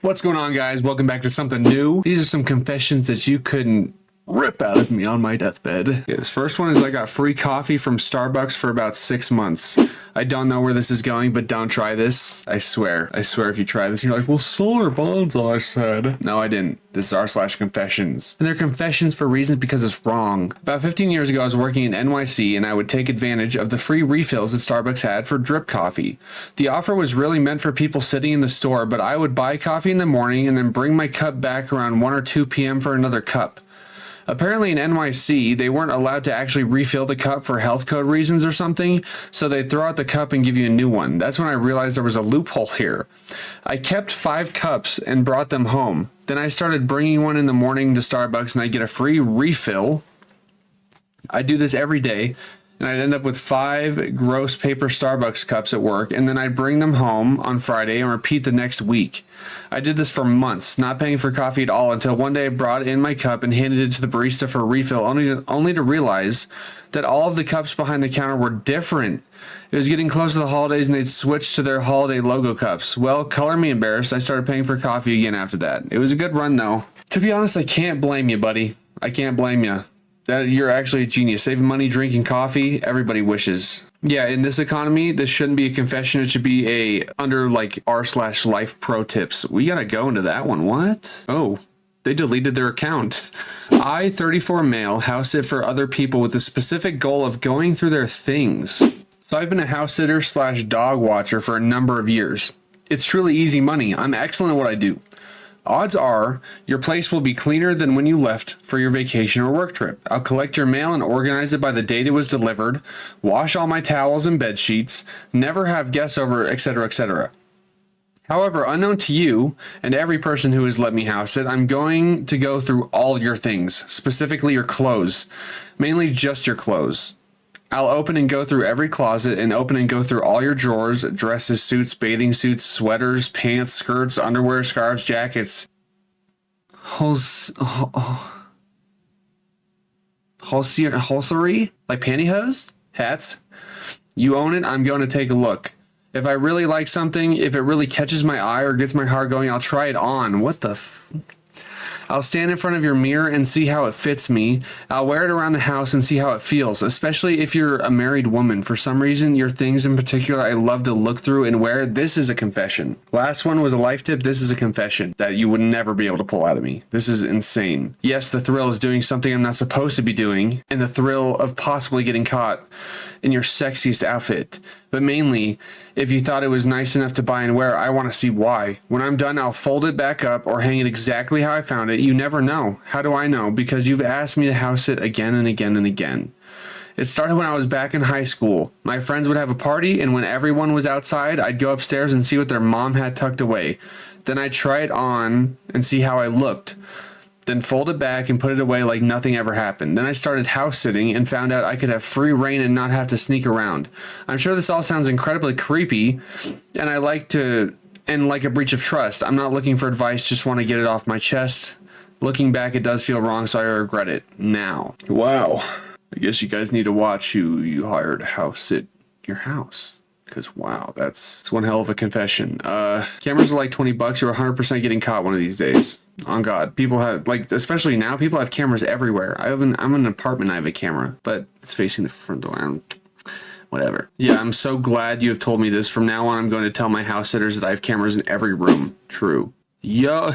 What's going on, guys? Welcome back to something new. These are some confessions that you couldn't rip out of me on my deathbed. Okay, this first one is I got free coffee from Starbucks for about 6 months. I don't know where this is going, but don't try this. I swear if you try this, you're like, well, solar bonds, I said. No, I didn't. This is r/confessions. And they're confessions for reasons because it's wrong. About 15 years ago, I was working in NYC and I would take advantage of the free refills that Starbucks had for drip coffee. The offer was really meant for people sitting in the store, but I would buy coffee in the morning and then bring my cup back around 1 or 2 p.m. for another cup. Apparently in NYC, they weren't allowed to actually refill the cup for health code reasons or something, so they'd throw out the cup and give you a new one. That's when I realized there was a loophole here. I kept 5 cups and brought them home. Then I started bringing one in the morning to Starbucks and I get a free refill. I do this every day, and I'd end up with 5 gross paper Starbucks cups at work, and then I'd bring them home on Friday and repeat the next week. I did this for months, not paying for coffee at all, until one day I brought in my cup and handed it to the barista for a refill, only to realize that all of the cups behind the counter were different. It was getting close to the holidays and they'd switched to their holiday logo cups. Well, color me embarrassed, I started paying for coffee again after that. It was a good run though. To be honest, I can't blame you, buddy. I can't blame you. That you're actually a genius. Saving money, drinking coffee, everybody wishes. Yeah, in this economy, this shouldn't be a confession. It should be a under like r/life pro tips. We gotta go into that one. What? Oh, they deleted their account. I, 34 male, house sit for other people with the specific goal of going through their things. So I've been a house sitter / dog watcher for a number of years. It's truly easy money. I'm excellent at what I do. Odds are your place will be cleaner than when you left for your vacation or work trip. I'll collect your mail and organize it by the date it was delivered, wash all my towels and bed sheets, never have guests over, etc., etc. However, unknown to you and every person who has let me house it, I'm going to go through all your things, specifically your clothes, mainly just your clothes. I'll open and go through every closet and open and go through all your drawers, dresses, suits, bathing suits, sweaters, pants, skirts, underwear, scarves, jackets. Hosiery? Like pantyhose? Hats? You own it, I'm going to take a look. If I really like something, if it really catches my eye or gets my heart going, I'll try it on. What the I'll stand in front of your mirror and see how it fits me. I'll wear it around the house and see how it feels, especially if you're a married woman. For some reason, your things in particular, I love to look through and wear. This is a confession. Last one was a life tip. This is a confession that you would never be able to pull out of me. This is insane. Yes, the thrill is doing something I'm not supposed to be doing, and the thrill of possibly getting caught in your sexiest outfit. But mainly, if you thought it was nice enough to buy and wear, I want to see why. When I'm done, I'll fold it back up or hang it exactly how I found it. You never know. How do I know? Because you've asked me to house it again and again and again. It started when I was back in high school. My friends would have a party, and when everyone was outside, I'd go upstairs and see what their mom had tucked away. Then I'd try it on and see how I looked. Then fold it back and put it away like nothing ever happened. Then I started house sitting and found out I could have free reign and not have to sneak around. I'm sure this all sounds incredibly creepy, and like a breach of trust. I'm not looking for advice, just want to get it off my chest. Looking back, it does feel wrong, so I regret it now. Wow. I guess you guys need to watch who you hired to house sit your house. Because, wow, it's one hell of a confession. Cameras are like $20. You're 100% getting caught one of these days. On God. People have, like, especially now, people have cameras everywhere. I'm in an apartment, I have a camera, but it's facing the front door. Whatever. Yeah, I'm so glad you have told me this. From now on, I'm going to tell my house sitters that I have cameras in every room. True. Yo,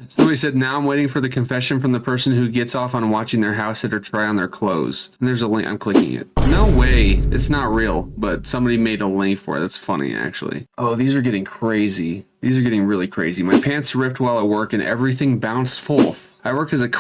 somebody said, now I'm waiting for the confession from the person who gets off on watching their house sitter try on their clothes. And there's a link. I'm clicking it. No way. It's not real, but somebody made a link for it. That's funny, actually. Oh, these are getting crazy. These are getting really crazy. My pants ripped while at work and everything bounced forth. I work as a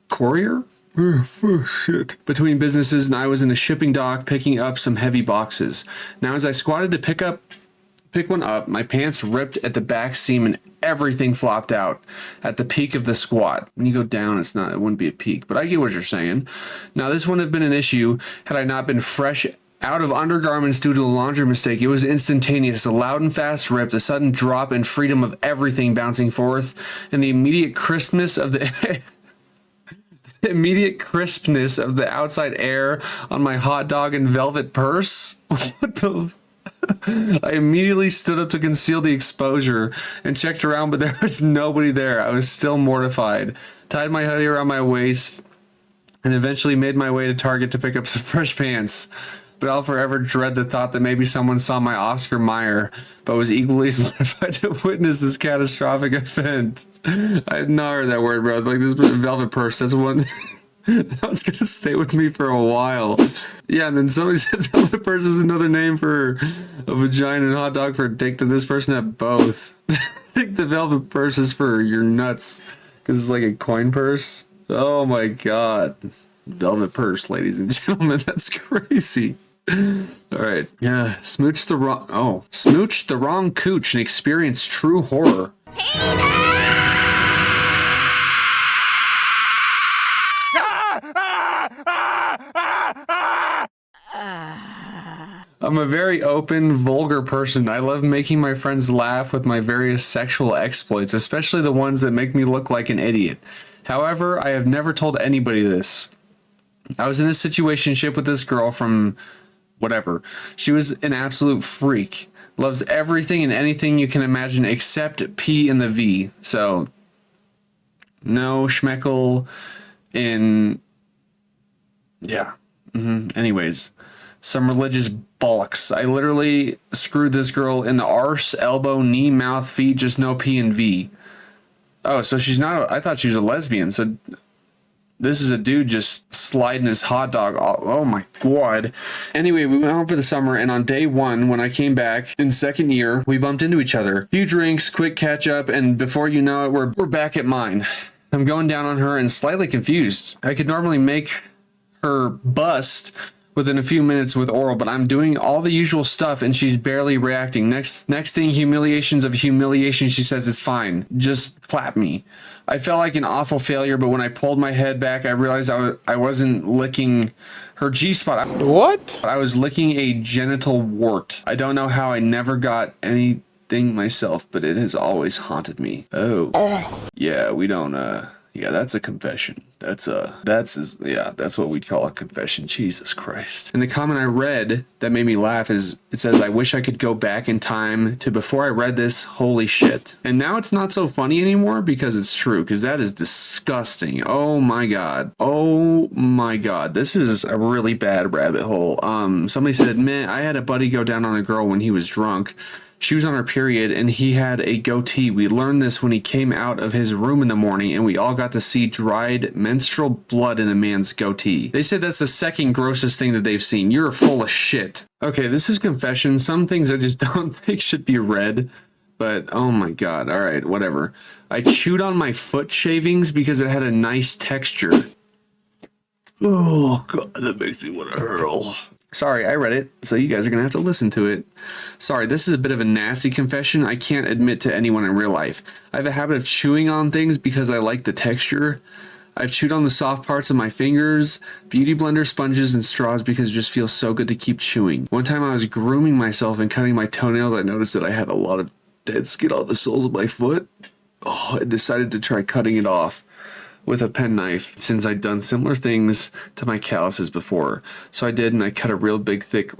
courier? Oh, shit. Between businesses, and I was in a shipping dock picking up some heavy boxes. Now, as I squatted to pick one up, my pants ripped at the back seam and everything flopped out at the peak of the squat. When you go down, it wouldn't be a peak, but I get what you're saying. Now, this wouldn't have been an issue had I not been fresh out of undergarments due to a laundry mistake. It was instantaneous, a loud and fast rip, the sudden drop and freedom of everything bouncing forth, and the immediate crispness of the outside air on my hot dog and velvet purse. What the I immediately stood up to conceal the exposure and checked around, but there was nobody there. I was still mortified. Tied my hoodie around my waist and eventually made my way to Target to pick up some fresh pants. But I'll forever dread the thought that maybe someone saw my Oscar Mayer, but was equally as mortified to witness this catastrophic event. I have not heard that word, bro. Like this velvet purse, that's one that was gonna stay with me for a while. Yeah, and then somebody said velvet purse is another name for a vagina and hot dog for a dick. Did this person have both? I think the velvet purse is for your nuts, because it's like a coin purse. Oh my god. Velvet purse, ladies and gentlemen. That's crazy. All right. Yeah. Smooch the wrong cooch and experience true horror. I'm a very open, vulgar person. I love making my friends laugh with my various sexual exploits, especially the ones that make me look like an idiot. However, I have never told anybody this. I was in a situationship with this girl from whatever. She was an absolute freak. Loves everything and anything you can imagine except P and the V. So, no schmeckle in... Yeah. Anyways, some religious bollocks. I literally screwed this girl in the arse, elbow, knee, mouth, feet, just no P and V. Oh, so she's not... I thought she was a lesbian, so... This is a dude just sliding his hot dog. Oh my god. Anyway, we went home for the summer, and on day one, when I came back in second year, we bumped into each other. Few drinks, quick catch up, and before you know it, we're back at mine. I'm going down on her and slightly confused. I could normally make her bust within a few minutes with oral, but I'm doing all the usual stuff and she's barely reacting. Next thing, humiliations of humiliation, she says it's fine. Just clap me. I felt like an awful failure, but when I pulled my head back, I realized I wasn't licking her G-spot. What? I was licking a genital wart. I don't know how I never got anything myself, but it has always haunted me. Oh. Yeah, we don't, yeah, that's a confession. That's what we'd call a confession. Jesus Christ. And the comment I read that made me laugh is, it says, I wish I could go back in time to before I read this, holy shit. And now it's not so funny anymore because it's true, because that is disgusting. Oh my god. Oh my god. This is a really bad rabbit hole. Somebody said, man, I had a buddy go down on a girl when he was drunk. She was on her period and he had a goatee. We learned this when he came out of his room in the morning and we all got to see dried menstrual blood in a man's goatee. They said that's the second grossest thing that they've seen. You're full of shit. Okay, this is confession. Some things I just don't think should be read, but oh my god. All right, whatever. I chewed on my foot shavings because it had a nice texture. Oh god, that makes me want to hurl. Sorry, I read it, so you guys are gonna have to listen to it. Sorry, this is a bit of a nasty confession I can't admit to anyone in real life. I have a habit of chewing on things because I like the texture. I've chewed on the soft parts of my fingers, beauty blender sponges, and straws because it just feels so good to keep chewing. One time I was grooming myself and cutting my toenails, I noticed that I had a lot of dead skin on the soles of my foot. Oh, I decided to try cutting it off with a penknife since I'd done similar things to my calluses before. So I did, and I cut a real big thick...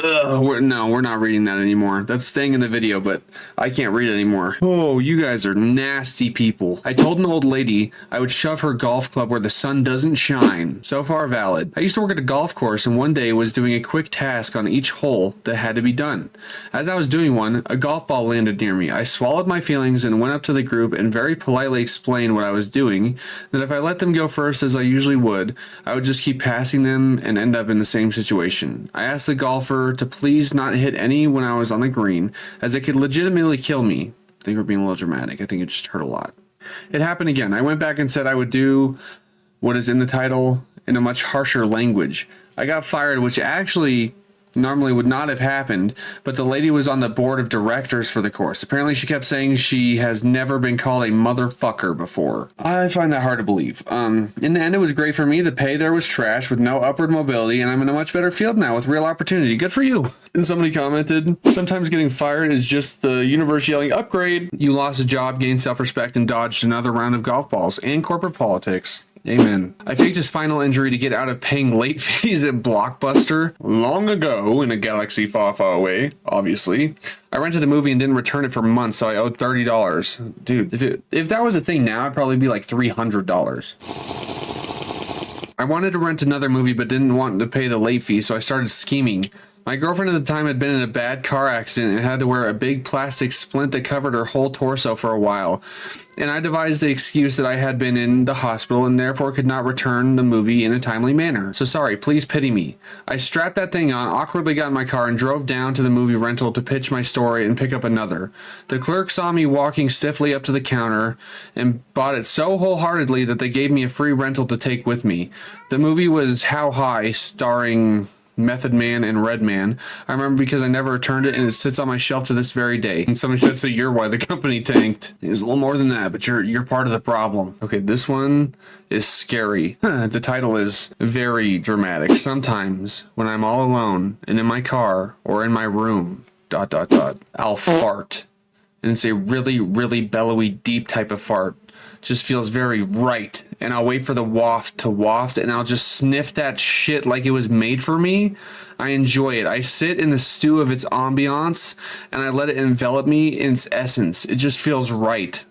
we're not reading that anymore. That's staying in the video, but I can't read it anymore. Oh, you guys are nasty people. I told an old lady I would shove her golf club where the sun doesn't shine. So far valid. I used to work at a golf course and one day was doing a quick task on each hole that had to be done. As I was doing one, a golf ball landed near me. I swallowed my feelings and went up to the group and very politely explained what I was doing, that if I let them go first as I usually would, I would just keep passing them and end up in the same situation. I asked the golfer to please not hit any when I was on the green, as it could legitimately kill me. I think we're being a little dramatic. I think it just hurt a lot. It happened again. I went back and said I would do what is in the title in a much harsher language. I got fired, which actually normally would not have happened, but the lady was on the board of directors for the course. Apparently she kept saying she has never been called a motherfucker before. I find that hard to believe. In the end, it was great for me. The pay there was trash with no upward mobility, and I'm in a much better field now with real opportunity. Good for you. And somebody commented, sometimes getting fired is just the universe yelling, upgrade. You lost a job, gained self-respect, and dodged another round of golf balls and corporate politics. Amen. I faked a spinal injury to get out of paying late fees at Blockbuster long ago in a galaxy far, far away, obviously. I rented a movie and didn't return it for months, so I owed $30. Dude, if that was a thing now, it'd probably be like $300. I wanted to rent another movie but didn't want to pay the late fee, so I started scheming. My girlfriend at the time had been in a bad car accident and had to wear a big plastic splint that covered her whole torso for a while. And I devised the excuse that I had been in the hospital and therefore could not return the movie in a timely manner. So sorry, please pity me. I strapped that thing on, awkwardly got in my car, and drove down to the movie rental to pitch my story and pick up another. The clerk saw me walking stiffly up to the counter and bought it so wholeheartedly that they gave me a free rental to take with me. The movie was How High, starring Method Man and Red Man. I remember because I never returned it and it sits on my shelf to this very day. And somebody said, so you're why the company tanked. It was a little more than that, but you're part of the problem. Okay, this one is scary. The title is very dramatic. Sometimes when I'm all alone and in my car or in my room, ... I'll fart. And it's a really, really bellowy, deep type of fart. Just feels very right, and I'll wait for the waft to waft, and I'll just sniff that shit like it was made for me. I enjoy it. I sit in the stew of its ambiance, and I let it envelop me in its essence. It just feels right.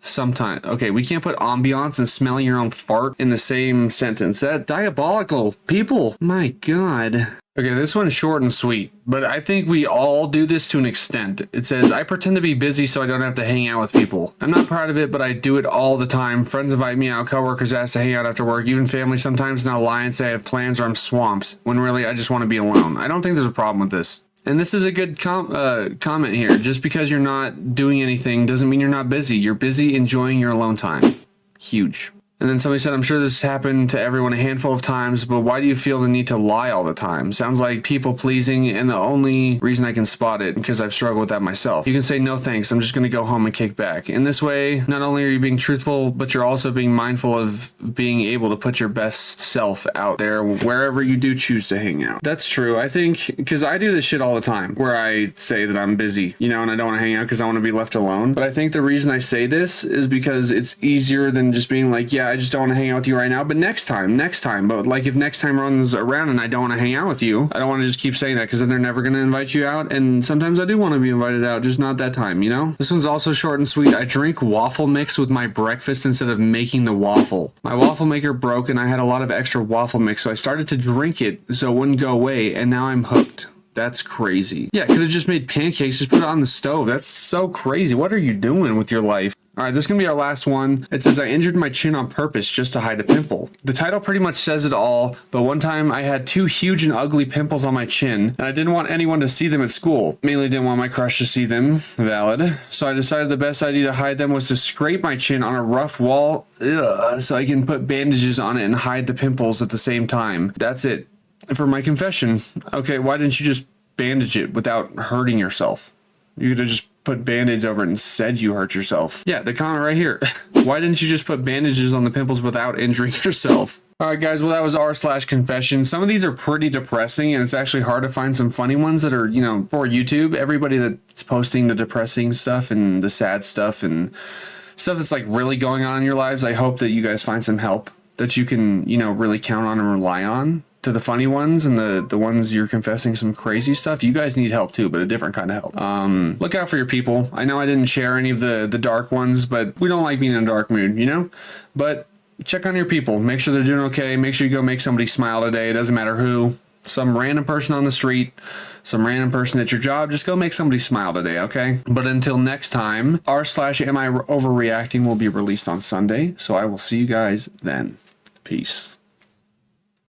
Sometimes. Okay, we can't put ambiance and smelling your own fart in the same sentence. That diabolical, people. My God. Okay, this one's short and sweet, but I think we all do this to an extent. It says, I pretend to be busy so I don't have to hang out with people. I'm not proud of it, but I do it all the time. Friends invite me out, coworkers ask to hang out after work, even family sometimes, and I'll lie and say I have plans or I'm swamped, when really I just want to be alone. I don't think there's a problem with this. And this is a good comment here. Just because you're not doing anything doesn't mean you're not busy. You're busy enjoying your alone time. Huge. And then somebody said, I'm sure this happened to everyone a handful of times, but why do you feel the need to lie all the time? Sounds like people pleasing, and the only reason I can spot it because I've struggled with that myself. You can say, no thanks, I'm just going to go home and kick back. In this way, not only are you being truthful, but you're also being mindful of being able to put your best self out there wherever you do choose to hang out. That's true. I think, because I do this shit all the time, where I say that I'm busy, and I don't want to hang out because I want to be left alone. But I think the reason I say this is because it's easier than just being like, yeah, I just don't want to hang out with you right now, but next time. But like if next time runs around and I don't want to hang out with you, I don't want to just keep saying that because then they're never going to invite you out. And sometimes I do want to be invited out, just not that time, This one's also short and sweet. I drink waffle mix with my breakfast instead of making the waffle. My waffle maker broke and I had a lot of extra waffle mix, so I started to drink it so it wouldn't go away, and now I'm hooked. That's crazy. Yeah, could have just made pancakes, just put it on the stove. That's so crazy. What are you doing with your life? All right, this is going to be our last one. It says, I injured my chin on purpose just to hide a pimple. The title pretty much says it all, but one time I had 2 huge and ugly pimples on my chin, and I didn't want anyone to see them at school. Mainly didn't want my crush to see them. Valid. So I decided the best idea to hide them was to scrape my chin on a rough wall, so I can put bandages on it and hide the pimples at the same time. That's it. For my confession. Okay, why didn't you just bandage it without hurting yourself? You could have just put band-aids over it and said you hurt yourself. Yeah, the comment right here. Why didn't you just put bandages on the pimples without injuring yourself? All right, guys, well, that was r/confession. Some of these are pretty depressing, and it's actually hard to find some funny ones that are, for YouTube. Everybody that's posting the depressing stuff and the sad stuff and stuff that's like really going on in your lives, I hope that you guys find some help that you can, really count on and rely on. To the funny ones and the ones you're confessing some crazy stuff, you guys need help too, but a different kind of help. Look out for your people. I know I didn't share any of the dark ones, but we don't like being in a dark mood, But check on your people. Make sure they're doing okay. Make sure you go make somebody smile today. It doesn't matter who. Some random person on the street, some random person at your job. Just go make somebody smile today, okay? But until next time, r/Am I Overreacting will be released on Sunday, so I will see you guys then. Peace.